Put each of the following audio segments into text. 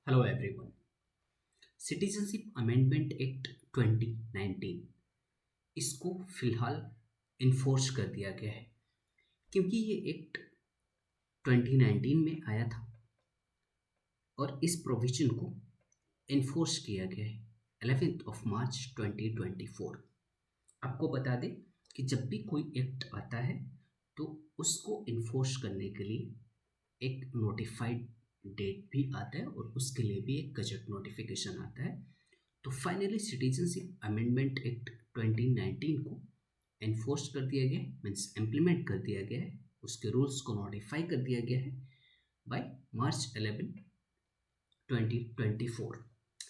Hello everyone. Citizenship amendment act 2019 इसको फिलहाल enforce कर दिया गया है क्योंकि ये एक्ट 2019 में आया था और इस प्रोविजन को इन्फोर्स किया गया है 11th ऑफ मार्च 2024। आपको बता दें कि जब भी कोई एक्ट आता है तो उसको इन्फोर्स करने के लिए एक नोटिफाइड डेट भी आता है और उसके लिए भी एक गजट नोटिफिकेशन आता है। तो फाइनली सिटीजनशिप अमेंडमेंट एक्ट 2019 को एनफोर्स कर दिया गया है, मीन्स इम्प्लीमेंट कर दिया गया है, उसके रूल्स को नोटिफाई कर दिया गया है बाय मार्च 11 2024।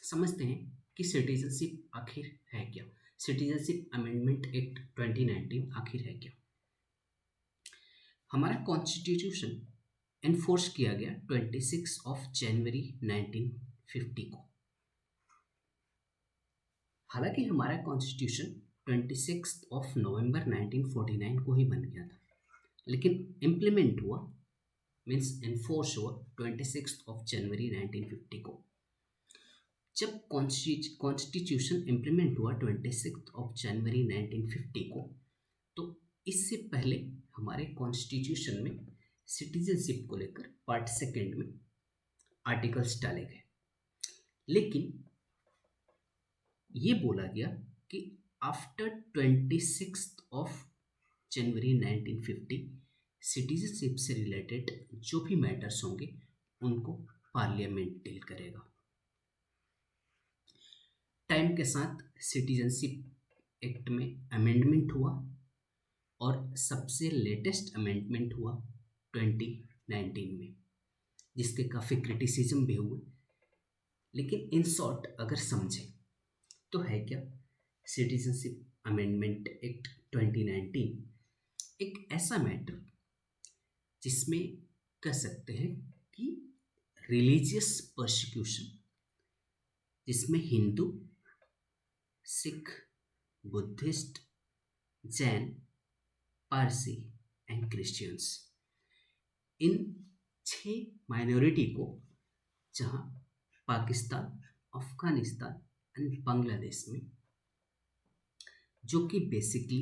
समझते हैं कि सिटीजनशिप आखिर है क्या, सिटीजनशिप अमेंडमेंट एक्ट 2019 आखिर है क्या। हमारा कॉन्स्टिट्यूशन एनफोर्स किया गया 26 ऑफ जनवरी 1950 को। हालांकि हमारा कॉन्स्टिट्यूशन 26 ऑफ नवंबर 1949 को ही बन गया था, लेकिन इम्प्लीमेंट हुआ, मीन्स इन्फोर्स हुआ 26 ऑफ जनवरी 1950 को। जब कॉन्स्टिट्यूशन इम्प्लीमेंट हुआ 26 ऑफ जनवरी 1950 को, तो इससे पहले हमारे कॉन्स्टिट्यूशन में सिटीजनशिप को लेकर पार्ट सेकेंड में आर्टिकल्स डाले गए, लेकिन ये बोला गया कि आफ्टर 26 ऑफ जनवरी 1950 सिटीजनशिप से रिलेटेड जो भी मैटर्स होंगे उनको पार्लियामेंट डील करेगा। टाइम के साथ सिटीजनशिप एक्ट में अमेंडमेंट हुआ और सबसे लेटेस्ट अमेंडमेंट हुआ 2019 में, जिसके काफ़ी क्रिटिसिज्म भी हुए। लेकिन इन शॉर्ट अगर समझें तो है क्या, सिटीजनशिप अमेंडमेंट एक्ट 2019 एक ऐसा मैटर जिसमें कह सकते हैं कि रिलीजियस पर्सिक्यूशन, जिसमें Hindu, Sikh, Buddhist, Jain, Parsi and Christians, in 6 minority को, जहाँ पाकिस्तान, अफगानिस्तान एंड बांग्लादेश में, जो कि बेसिकली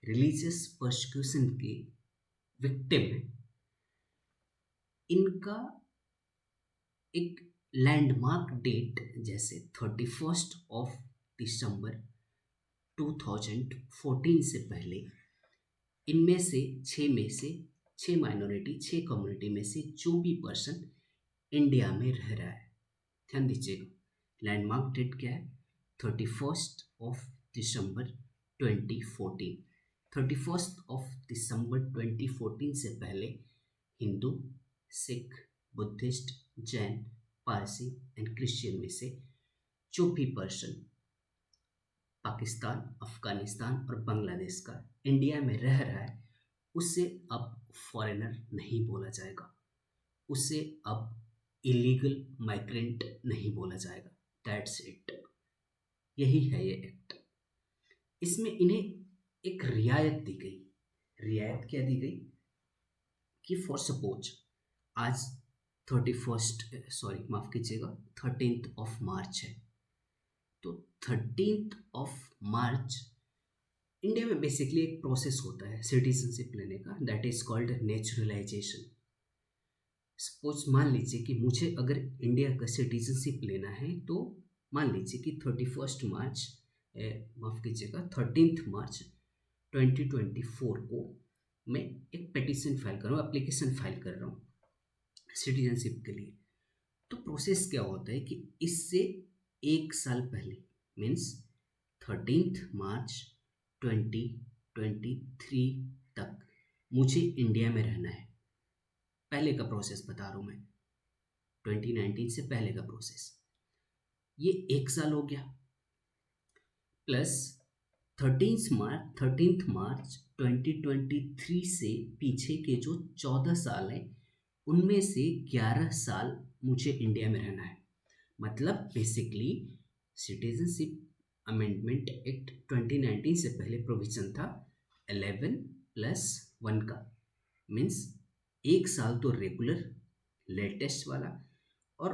रिलीजियस पर्सिक्यूशन के विक्टिम है, इनका एक लैंडमार्क डेट जैसे 31 ऑफ दिसंबर 2014 से पहले इनमें से 6 माइनॉरिटी, 6 कम्युनिटी में से जो भी पर्सन इंडिया में रह रहा है, ध्यान दीजिएगा, लैंडमार्क डेट क्या है, 31 ऑफ दिसंबर 2014। 31 ऑफ दिसंबर 2014 से पहले Hindu, Sikh, Buddhist, Jain, Parsi and Christian में से जो भी पर्सन पाकिस्तान, अफगानिस्तान और बांग्लादेश का इंडिया में रह रहा है, उसे अब फॉरेनर नहीं बोला जाएगा, उसे अब इलीगल माइग्रेंट नहीं बोला जाएगा। दैट्स इट, यही है ये एक्ट। इसमें इन्हें एक रियायत दी गई। रियायत क्या दी गई कि फॉर सपोज आज 13th ऑफ मार्च है, तो 13th ऑफ मार्च इंडिया में बेसिकली एक प्रोसेस होता है सिटीजनशिप लेने का, that is called naturalisation. Suppose मान लीजिए कि मुझे अगर इंडिया का सिटीजनशिप लेना है, तो मान लीजिए कि 31 मार्च, माफ़ कीजिएगा 13 मार्च 2024 को मैं एक पिटीशन फाइल कर रहा हूँ, एप्लीकेशन फाइल कर रहा हूँ सिटीजनशिप के लिए। तो प्रोसेस क्या होता है कि इससे 1 साल पहले, मीन्स 13 मार्च 2023 तक मुझे इंडिया में रहना है। पहले का प्रोसेस बता रहा हूँ मैं, 2019 से पहले का प्रोसेस, ये 1 साल हो गया, प्लस 13 मार्च 2023 से पीछे के जो 14 साल हैं, उनमें से 11 साल मुझे इंडिया में रहना है। मतलब बेसिकली सिटीजनशिप अमेंडमेंट एक्ट 2019 से पहले प्रोविजन था 11+1 का, मीन्स 1 साल तो रेगुलर लेटेस्ट वाला और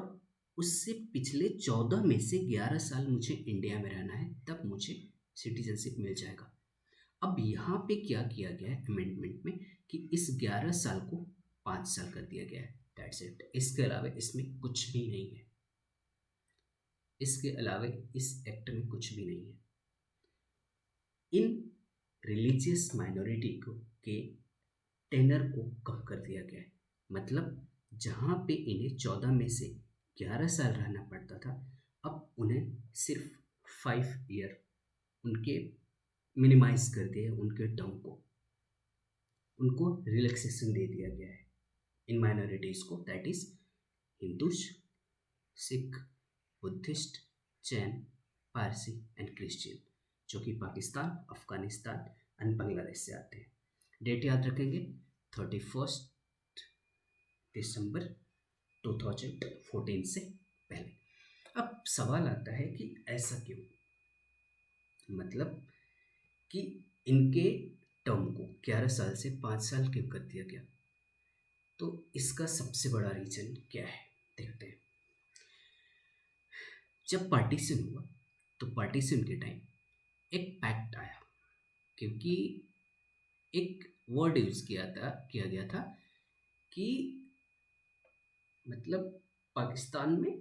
उससे पिछले 14 में से 11 साल मुझे इंडिया में रहना है, तब मुझे सिटीजनशिप मिल जाएगा। अब यहाँ पे क्या किया गया है अमेंडमेंट में कि इस 11 साल को 5 साल कर दिया गया है। That's it. इसके अलावा इसमें कुछ भी नहीं है। इसके अलावा इस एक्ट में कुछ भी नहीं है। इन रिलीजियस माइनॉरिटी को के टेनर को कम कर दिया गया है। मतलब जहाँ पे इन्हें 14 में से 11 साल रहना पड़ता था, अब उन्हें सिर्फ 5 ईयर उनके मिनिमाइज कर दिया, उनके टर्म को उनको रिलैक्सेशन दे दिया गया है इन माइनॉरिटीज़ को, that is Hindus, Sikh, Buddhist, Jain, Parsi and Christian, जो कि पाकिस्तान, अफगानिस्तान एंड बांग्लादेश से आते हैं। डेट याद रखेंगे, 31 दिसंबर 2014 से पहले। अब सवाल आता है कि ऐसा क्यों, मतलब कि इनके टर्म को 11 साल से 5 साल क्यों कर दिया गया। तो इसका सबसे बड़ा रीज़न क्या है, देखते हैं। जब पार्टीशन हुआ तो पार्टीशन के टाइम एक पैक्ट आया, क्योंकि एक वर्ड यूज़ किया गया था कि मतलब पाकिस्तान में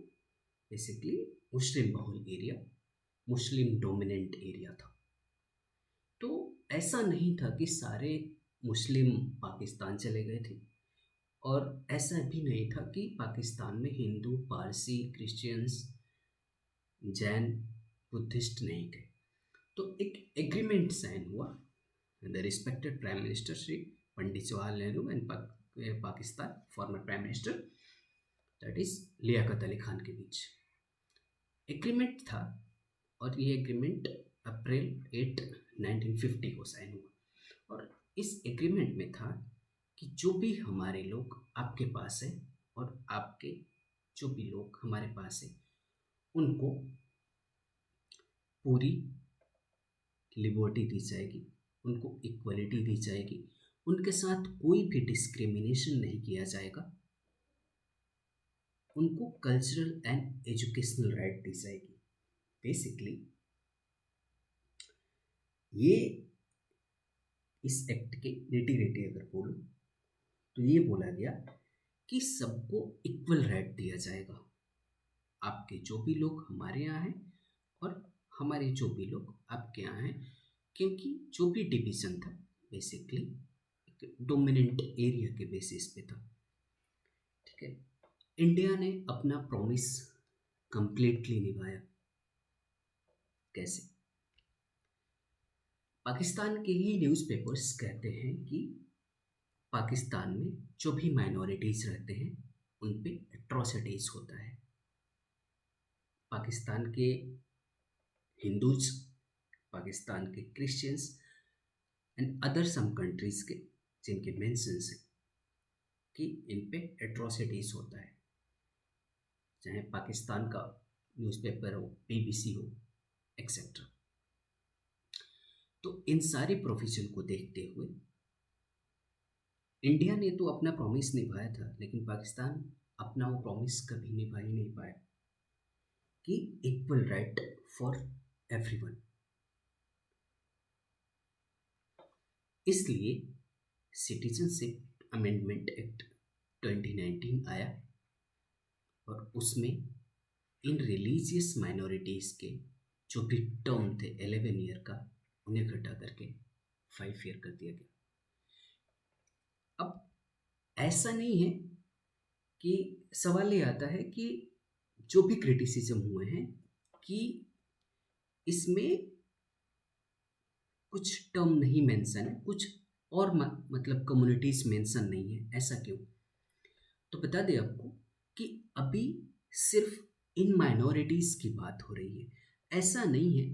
बेसिकली मुस्लिम बहुल एरिया, मुस्लिम डोमिनेंट एरिया था। तो ऐसा नहीं था कि सारे मुस्लिम पाकिस्तान चले गए थे, और ऐसा भी नहीं था कि पाकिस्तान में हिंदू, पारसी, क्रिश्चियंस, जैन, बुद्धिस्ट नहीं थे। तो एक एग्रीमेंट साइन हुआ the respected prime minister Shri Pandit Jawaharlal Nehru and Pakistan former prime minister that is Liaquat Ali Khan के बीच एग्रीमेंट था। और ये एग्रीमेंट अप्रैल 8, 1950 को साइन हुआ। और इस एग्रीमेंट में था कि जो भी हमारे लोग आपके पास है और आपके जो भी लोग हमारे पास है, उनको पूरी लिबर्टी दी जाएगी, उनको इक्वलिटी दी जाएगी, उनके साथ कोई भी डिस्क्रिमिनेशन नहीं किया जाएगा, उनको कल्चरल एंड एजुकेशनल राइट दी जाएगी। बेसिकली ये इस एक्ट के नेटी रेटी अगर बोलूँ तो ये बोला गया कि सबको इक्वल राइट दिया जाएगा, आपके जो भी लोग हमारे यहाँ हैं और हमारे जो भी लोग आपके यहाँ हैं, क्योंकि जो भी डिवीज़न था बेसिकली एक डोमिनेंट एरिया के बेसिस पे था। ठीक है, इंडिया ने अपना प्रॉमिस कंप्लीटली निभाया। कैसे? पाकिस्तान के ही न्यूज़पेपर्स कहते हैं कि पाकिस्तान में जो भी माइनॉरिटीज़ रहते हैं उन पे एट्रोसिटीज़ होता है। पाकिस्तान के हिंदूज, पाकिस्तान के Christians and other some countries के जिनके मेंशंस हैं कि इन पे एट्रोसिटीज़ होता है, चाहे पाकिस्तान का न्यूज़पेपर हो, बीबीसी हो, एक्सेट्रा। तो इन सारे प्रोविजन को देखते हुए इंडिया ने तो अपना प्रॉमिस निभाया था, लेकिन पाकिस्तान अपना वो प्रॉमिस कभी निभा ही नहीं पाया कि इक्वल राइट फॉर एवरीवन। इसलिए सिटीजनशिप अमेंडमेंट एक्ट 2019 आया और उसमें इन रिलीजियस माइनॉरिटीज़ के जो भी टर्म थे 11 ईयर का, उन्हें घटा करके 5 ईयर कर दिया गया। अब ऐसा नहीं है कि सवाल ये आता है कि जो भी क्रिटिसिज्म हुए हैं कि इसमें कुछ टर्म नहीं मेंशन है, कुछ और मतलब कम्युनिटीज़ मेंशन नहीं है, ऐसा क्यों? तो बता दें आपको कि अभी सिर्फ इन माइनॉरिटीज़ की बात हो रही है। ऐसा नहीं है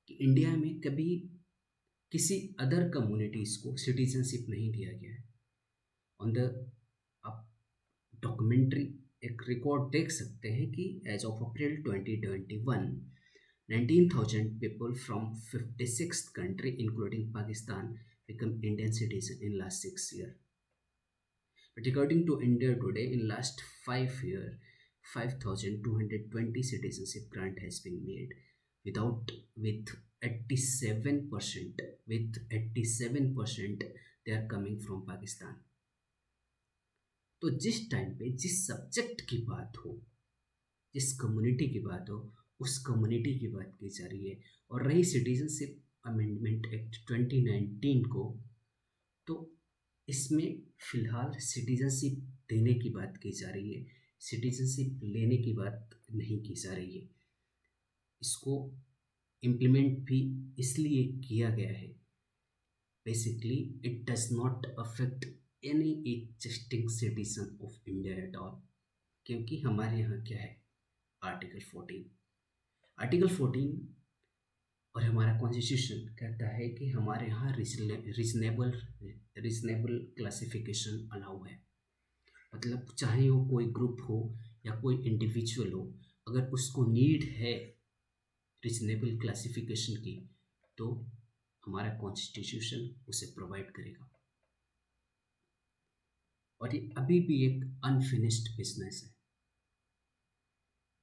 कि इंडिया में कभी किसी अदर कम्युनिटीज़ को सिटीजनशिप नहीं दिया गया है। ऑन द आप डॉक्यूमेंट्री एक रिकॉर्ड देख सकते हैं कि as of April 2021 19,000 people from 56th country including Pakistan become Indian citizen in last 6 years. But according to India today, in last 5 years, 5,220 citizenship grant has been made without with 87% with 87% they are coming from Pakistan. तो जिस time पे जिस subject की बात हो, जिस community की बात हो, उस कम्युनिटी की बात की जा रही है। और रही सिटीजनशिप अमेंडमेंट एक्ट 2019 को, तो इसमें फ़िलहाल सिटीजनशिप देने की बात की जा रही है, सिटीजनशिप लेने की बात नहीं की जा रही है। इसको इम्प्लीमेंट भी इसलिए किया गया है, basically it does not affect any existing citizen of India at all. क्योंकि हमारे यहाँ क्या है, आर्टिकल 14, आर्टिकल 14 और हमारा कॉन्स्टिट्यूशन कहता है कि हमारे यहाँ रीजनेबल रीजनेबल क्लासिफिकेशन अलाउ है। मतलब चाहे वो कोई ग्रुप हो या कोई इंडिविजुअल हो, अगर उसको नीड है रीजनेबल क्लासिफिकेशन की, तो हमारा कॉन्स्टिट्यूशन उसे प्रोवाइड करेगा। और ये अभी भी एक अनफिनिश्ड बिजनेस है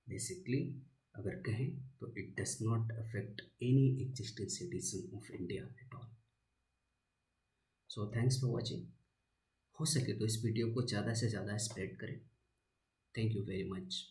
बेसिकली। अगर कहें तो it does not affect any existing citizen of India at all. So thanks for watching. हो सके तो इस वीडियो को ज़्यादा से ज़्यादा स्प्रेड करें। Thank you very much.